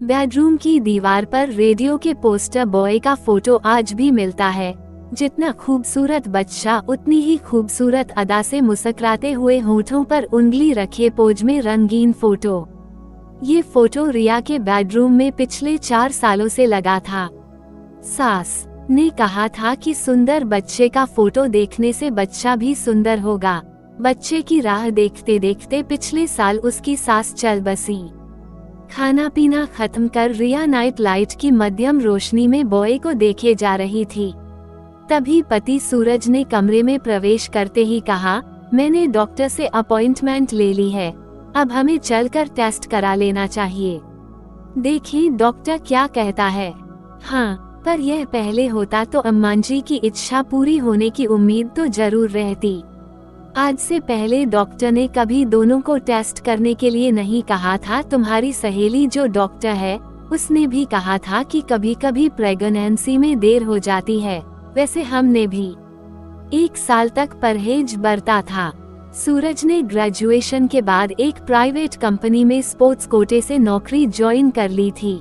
Bedroom की दीवार पर रेडियो के पोस्टर बॉय का फोटो आज भी मिलता है। जितना खूबसूरत बच्चा उतनी ही खूबसूरत अदा से मुस्कुराते हुए होठों पर उंगली रखे पोज में रंगीन फोटो। ये फोटो रिया के बेडरूम में पिछले 4 सालों से लगा था। सास ने कहा था कि सुंदर बच्चे का फोटो देखने से बच्चा भी सुंदर होगा। बच्चे की राह देखते देखते पिछले साल उसकी सास चल बसी। खाना पीना खत्म कर रिया नाइट लाइट की मध्यम रोशनी में बॉय को देखे जा रही थी। तभी पति सूरज ने कमरे में प्रवेश करते ही कहा, मैंने डॉक्टर से अपॉइंटमेंट ले ली है, अब हमें चलकर टेस्ट करा लेना चाहिए। देखें डॉक्टर क्या कहता है। हाँ, पर यह पहले होता तो अम्माजी की इच्छा पूरी होने की उम्मीद तो जरूर रहती। आज से पहले डॉक्टर ने कभी दोनों को टेस्ट करने के लिए नहीं कहा था। तुम्हारी सहेली जो डॉक्टर है, उसने भी कहा था कि कभी कभी प्रेगनेंसी में देर हो जाती है। वैसे हमने भी 1 साल तक परहेज बरता था। सूरज ने ग्रेजुएशन के बाद एक प्राइवेट कंपनी में स्पोर्ट्स कोटे से नौकरी ज्वाइन कर ली थी।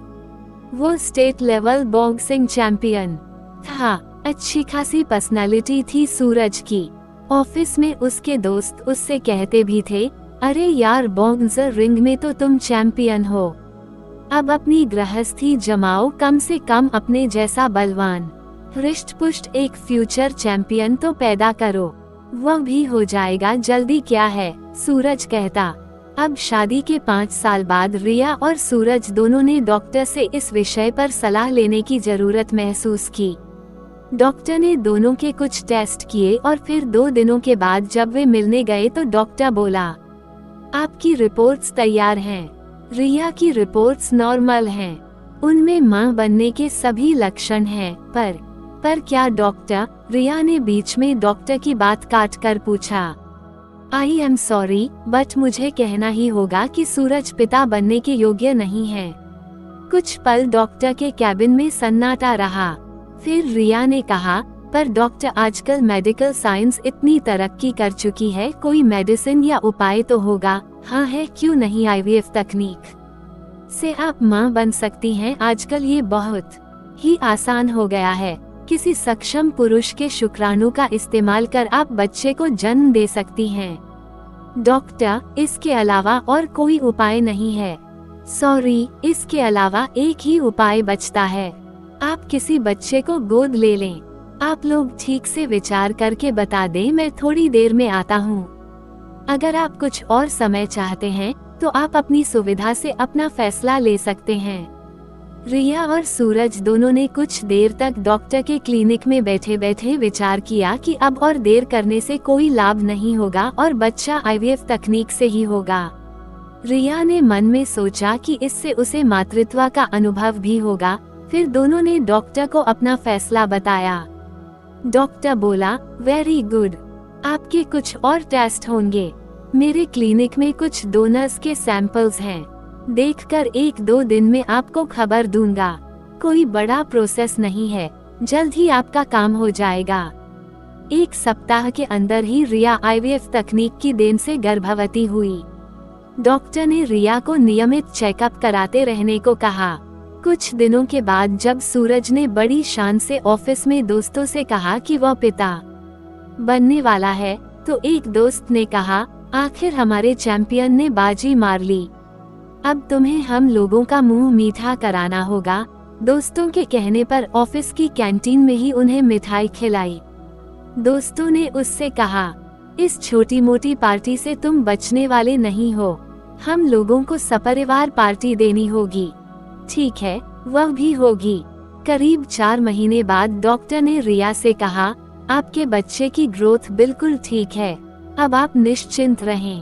वो स्टेट लेवल बॉक्सिंग चैंपियन था। अच्छी खासी पर्सनालिटी थी सूरज की। ऑफिस में उसके दोस्त उससे कहते भी थे, अरे यार बॉक्सर रिंग में तो तुम चैंपियन हो, अब अपनी गृहस्थी जमाओ, कम से कम अपने जैसा बलवान हृष्ट पुष्ट एक फ्यूचर चैंपियन तो पैदा करो, वह भी हो जाएगा, जल्दी क्या है, सूरज कहता। अब शादी के 5 साल बाद रिया और सूरज दोनों ने डॉक्टर से इस विषय पर सलाह लेने की जरूरत महसूस की। डॉक्टर ने दोनों के कुछ टेस्ट किए और फिर 2 दिनों के बाद जब वे मिलने गए तो डॉक्टर बोला, आपकी रिपोर्ट्स तैयार हैं। रिया की रिपोर्ट्स नॉर्मल हैं, उनमें मां बनने के सभी लक्षण हैं। पर क्या डॉक्टर? रिया ने बीच में डॉक्टर की बात काट कर पूछा। आई एम सॉरी, बट मुझे कहना ही होगा कि सूरज पिता बनने के योग्य नहीं है। कुछ पल डॉक्टर के कैबिन में सन्नाटा रहा। फिर रिया ने कहा, पर डॉक्टर आजकल मेडिकल साइंस इतनी तरक्की कर चुकी है, कोई मेडिसिन या उपाय तो होगा। हाँ है, क्यों नहीं, आईवीएफ तकनीक से आप मां बन सकती हैं। आजकल ये बहुत ही आसान हो गया है। किसी सक्षम पुरुष के शुक्राणु का इस्तेमाल कर आप बच्चे को जन्म दे सकती हैं। डॉक्टर, इसके अलावा और कोई उपाय नहीं है? सॉरी, इसके अलावा एक ही उपाय बचता है, आप किसी बच्चे को गोद ले लें। आप लोग ठीक से विचार करके बता दें, मैं थोड़ी देर में आता हूँ। अगर आप कुछ और समय चाहते हैं तो आप अपनी सुविधा से अपना फैसला ले सकते हैं। रिया और सूरज दोनों ने कुछ देर तक डॉक्टर के क्लिनिक में बैठे बैठे विचार किया कि अब और देर करने से कोई लाभ नहीं होगा और बच्चा आईवीएफ तकनीक से ही होगा। रिया ने मन में सोचा कि इससे उसे मातृत्व का अनुभव भी होगा। फिर दोनों ने डॉक्टर को अपना फैसला बताया। डॉक्टर बोला, वेरी गुड, आपके कुछ और टेस्ट होंगे। मेरे क्लिनिक में कुछ डोनर्स के सैंपल्स हैं, देखकर 1-2 दिन में आपको खबर दूंगा। कोई बड़ा प्रोसेस नहीं है, जल्द ही आपका काम हो जाएगा। 1 सप्ताह के अंदर ही रिया आईवीएफ तकनीक की देन से गर्भवती हुई। डॉक्टर ने रिया को नियमित चेकअप कराते रहने को कहा। कुछ दिनों के बाद जब सूरज ने बड़ी शान से ऑफिस में दोस्तों से कहा कि वह पिता बनने वाला है, तो एक दोस्त ने कहा, आखिर हमारे चैंपियन ने बाजी मार ली, अब तुम्हें हम लोगों का मुंह मीठा कराना होगा। दोस्तों के कहने पर ऑफिस की कैंटीन में ही उन्हें मिठाई खिलाई। दोस्तों ने उससे कहा, इस छोटी मोटी पार्टी से तुम बचने वाले नहीं हो, हम लोगों को सपरिवार पार्टी देनी होगी। ठीक है, वह भी होगी। करीब 4 महीने बाद डॉक्टर ने रिया से कहा, आपके बच्चे की ग्रोथ बिल्कुल ठीक है, अब आप निश्चिंत रहें,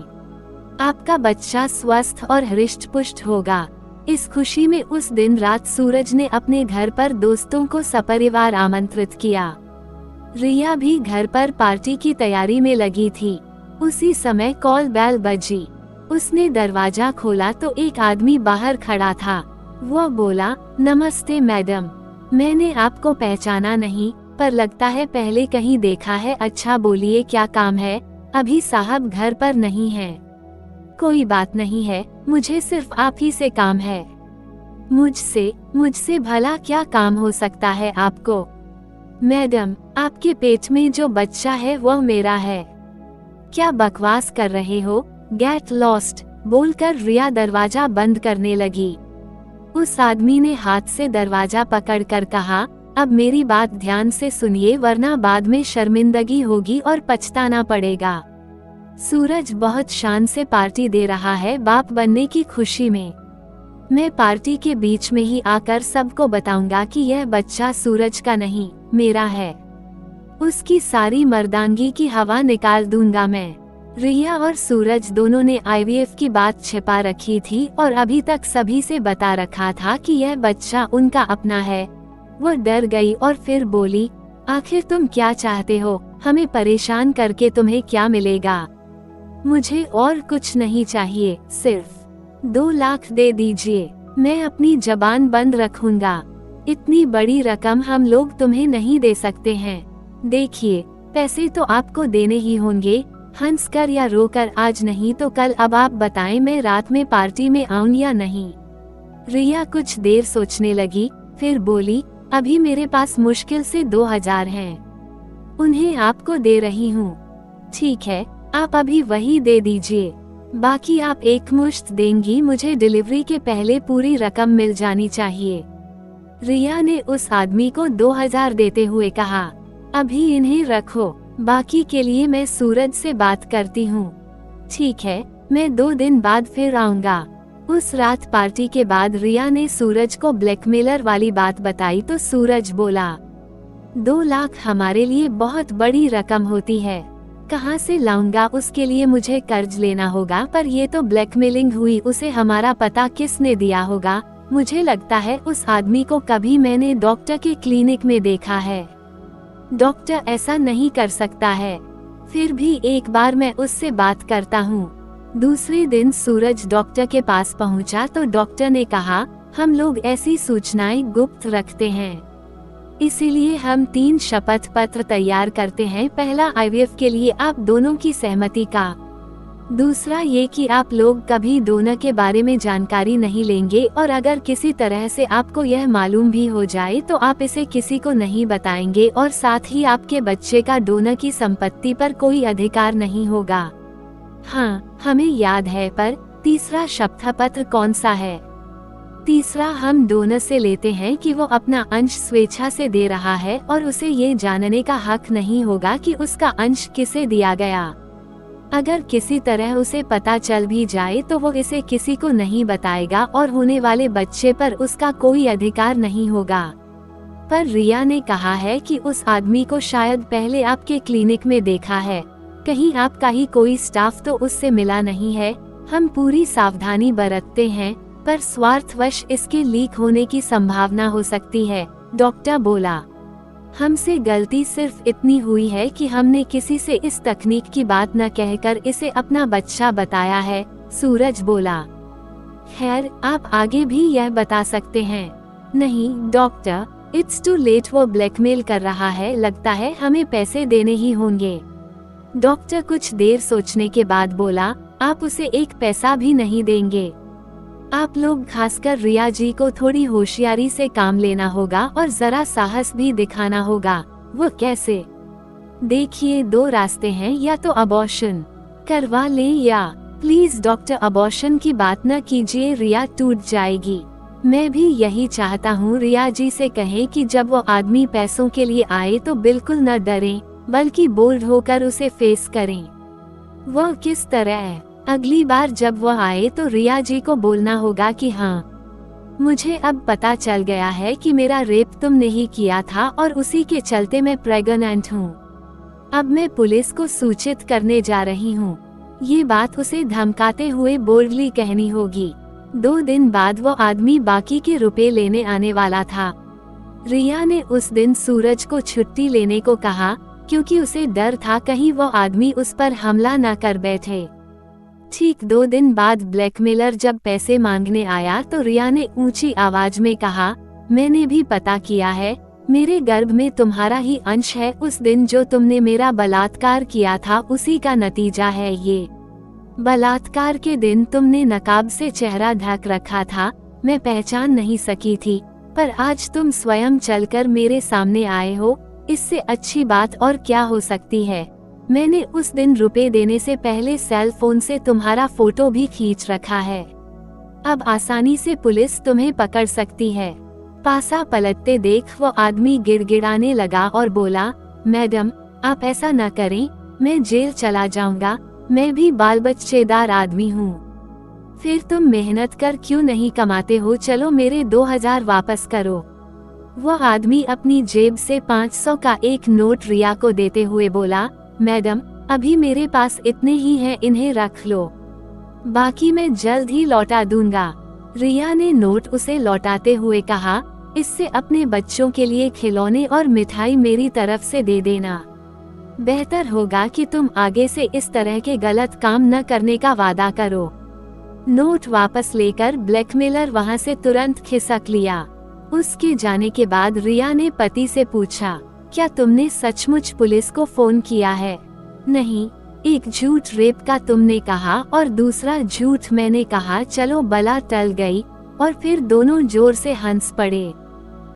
आपका बच्चा स्वस्थ और हृष्ट पुष्ट होगा। इस खुशी में उस दिन रात सूरज ने अपने घर पर दोस्तों को सपरिवार आमंत्रित किया। रिया भी घर पर पार्टी की तैयारी में लगी थी। उसी समय कॉल बेल बजी। उसने दरवाजा खोला तो एक आदमी बाहर खड़ा था। वह बोला, नमस्ते मैडम, मैंने आपको पहचाना नहीं, पर लगता है पहले कहीं देखा है। अच्छा बोलिए, क्या काम है? अभी साहब घर पर नहीं है। कोई बात नहीं है, मुझे सिर्फ आप ही से काम है। मुझसे मुझसे भला क्या काम हो सकता है आपको? मैडम, आपके पेट में जो बच्चा है वो मेरा है। क्या बकवास कर रहे हो? गेट लॉस्ट, बोलकर रिया दरवाजा बंद करने लगी। उस आदमी ने हाथ से दरवाजा पकड़कर कहा, अब मेरी बात ध्यान से सुनिए वरना बाद में शर्मिंदगी होगी और पछताना पड़ेगा। सूरज बहुत शान से पार्टी दे रहा है बाप बनने की खुशी में। मैं पार्टी के बीच में ही आकर सबको बताऊंगा कि यह बच्चा सूरज का नहीं, मेरा है। उसकी सारी मर्दानगी की हवा निकाल दूंगा मैं। रिया और सूरज दोनों ने आईवीएफ की बात छिपा रखी थी और अभी तक सभी से बता रखा था कि यह बच्चा उनका अपना है। वो डर गई और फिर बोली, आखिर तुम क्या चाहते हो? हमें परेशान करके तुम्हें क्या मिलेगा? मुझे और कुछ नहीं चाहिए, सिर्फ 2 लाख दे दीजिए, मैं अपनी जबान बंद रखूंगा। इतनी बड़ी रकम हम लोग तुम्हें नहीं दे सकते हैं। देखिए, पैसे तो आपको देने ही होंगे, हंसकर या रोकर आज नहीं तो कल। अब आप बताएं मैं रात में पार्टी में आऊं या नहीं? रिया कुछ देर सोचने लगी, फिर बोली, अभी मेरे पास मुश्किल से 2000 हैं। उन्हें आपको दे रही हूँ। ठीक है, आप अभी वही दे दीजिए, बाकी आप एक मुश्त देंगी। मुझे डिलीवरी के पहले पूरी रकम मिल जानी चाहिए। रिया ने उस आदमी को 2000 देते हुए कहा, अभी इन्हें रखो, बाकी के लिए मैं सूरज से बात करती हूँ। ठीक है, मैं 2 दिन बाद फिर आऊंगा। उस रात पार्टी के बाद रिया ने सूरज को ब्लैकमेलर वाली बात बताई तो सूरज बोला, 2 लाख हमारे लिए बहुत बड़ी रकम होती है, कहाँ से लाऊंगा? उसके लिए मुझे कर्ज लेना होगा। पर ये तो ब्लैकमेलिंग हुई। उसे हमारा पता किसने दिया होगा? मुझे लगता है उस आदमी को कभी मैंने डॉक्टर के क्लिनिक में देखा है। डॉक्टर ऐसा नहीं कर सकता है। फिर भी एक बार मैं उससे बात करता हूँ। दूसरे दिन सूरज डॉक्टर के पास पहुँचा तो डॉक्टर ने कहा, हम लोग ऐसी सूचनाएं गुप्त रखते हैं, इसीलिए हम 3 शपथ पत्र तैयार करते हैं। पहला, आईवीएफ के लिए आप दोनों की सहमति का। दूसरा ये कि आप लोग कभी दोनों के बारे में जानकारी नहीं लेंगे और अगर किसी तरह से आपको यह मालूम भी हो जाए तो आप इसे किसी को नहीं बताएंगे और साथ ही आपके बच्चे का डोनर की संपत्ति पर कोई अधिकार नहीं होगा। हाँ, हमें याद है, पर तीसरा शपथ पत्र कौन सा है? तीसरा, हम डोनर से लेते हैं कि वो अपना अंश स्वेच्छा से दे रहा है और उसे ये जानने का हक नहीं होगा कि उसका अंश किसे दिया गया। अगर किसी तरह उसे पता चल भी जाए तो वो इसे किसी को नहीं बताएगा और होने वाले बच्चे पर उसका कोई अधिकार नहीं होगा। पर रिया ने कहा है कि उस आदमी को शायद पहले आपके क्लिनिक में देखा है। कहीं आपका ही कोई स्टाफ तो उससे मिला नहीं है? हम पूरी सावधानी बरतते हैं, पर स्वार्थवश इसके लीक होने की संभावना हो सकती है, डॉक्टर बोला। हमसे गलती सिर्फ इतनी हुई है कि हमने किसी से इस तकनीक की बात न कहकर इसे अपना बच्चा बताया है, सूरज बोला। खैर, आप आगे भी यह बता सकते हैं। नहीं डॉक्टर, इट्स टू लेट, वो ब्लैकमेल कर रहा है, लगता है हमें पैसे देने ही होंगे। डॉक्टर कुछ देर सोचने के बाद बोला, आप उसे 1 पैसा भी नहीं देंगे। आप लोग, खासकर रिया जी को थोड़ी होशियारी से काम लेना होगा और जरा साहस भी दिखाना होगा। वो कैसे? देखिए, 2 रास्ते हैं, या तो अबॉर्शन करवा लें या प्लीज डॉक्टर अबॉर्शन की बात न कीजिए, रिया टूट जाएगी। मैं भी यही चाहता हूँ। रिया जी से कहें कि जब वो आदमी पैसों के लिए आए तो बिल्कुल न डरें, बल्कि बोल्ड होकर उसे फेस करें। वो किस तरह है? अगली बार जब वह आए तो रिया जी को बोलना होगा कि हाँ, मुझे अब पता चल गया है कि मेरा रेप तुमने ही किया था और उसी के चलते मैं प्रेग्नेंट हूँ। अब मैं पुलिस को सूचित करने जा रही हूँ। ये बात उसे धमकाते हुए बोल्डली कहनी होगी। 2 दिन बाद वो आदमी बाकी के रुपए लेने आने वाला था। रिया ने उस दिन सूरज को छुट्टी लेने को कहा क्योंकि उसे डर था कहीं वो आदमी उस पर हमला न कर बैठे। ठीक 2 दिन बाद ब्लैकमेलर जब पैसे मांगने आया तो रिया ने ऊंची आवाज में कहा, मैंने भी पता किया है, मेरे गर्भ में तुम्हारा ही अंश है। उस दिन जो तुमने मेरा बलात्कार किया था उसी का नतीजा है ये। बलात्कार के दिन तुमने नकाब से चेहरा ढक रखा था, मैं पहचान नहीं सकी थी, पर आज तुम स्वयं चलकर मेरे सामने आए हो, इससे अच्छी बात और क्या हो सकती है। मैंने उस दिन रुपए देने से पहले सेल फोन से तुम्हारा फोटो भी खींच रखा है। अब आसानी से पुलिस तुम्हें पकड़ सकती है। पासा पलटते देख वो आदमी गिड़गिड़ाने लगा और बोला, मैडम आप ऐसा न करें, मैं जेल चला जाऊंगा, मैं भी बाल बच्चेदार आदमी हूँ। फिर तुम मेहनत कर क्यों नहीं कमाते हो, चलो मेरे 2000 वापस करो। वह आदमी अपनी जेब से 500 का एक नोट रिया को देते हुए बोला, मैडम अभी मेरे पास इतने ही हैं, इन्हें रख लो, बाकी मैं जल्द ही लौटा दूंगा। रिया ने नोट उसे लौटाते हुए कहा, इससे अपने बच्चों के लिए खिलौने और मिठाई मेरी तरफ से दे देना। बेहतर होगा कि तुम आगे से इस तरह के गलत काम न करने का वादा करो। नोट वापस लेकर ब्लैकमेलर वहां से तुरंत खिसक लिया। उसके जाने के बाद रिया ने पति से पूछा, क्या तुमने सचमुच पुलिस को फोन किया है? नहीं, एक झूठ रेप का तुमने कहा और दूसरा झूठ मैंने कहा। चलो बला टल गई और फिर दोनों जोर से हंस पड़े।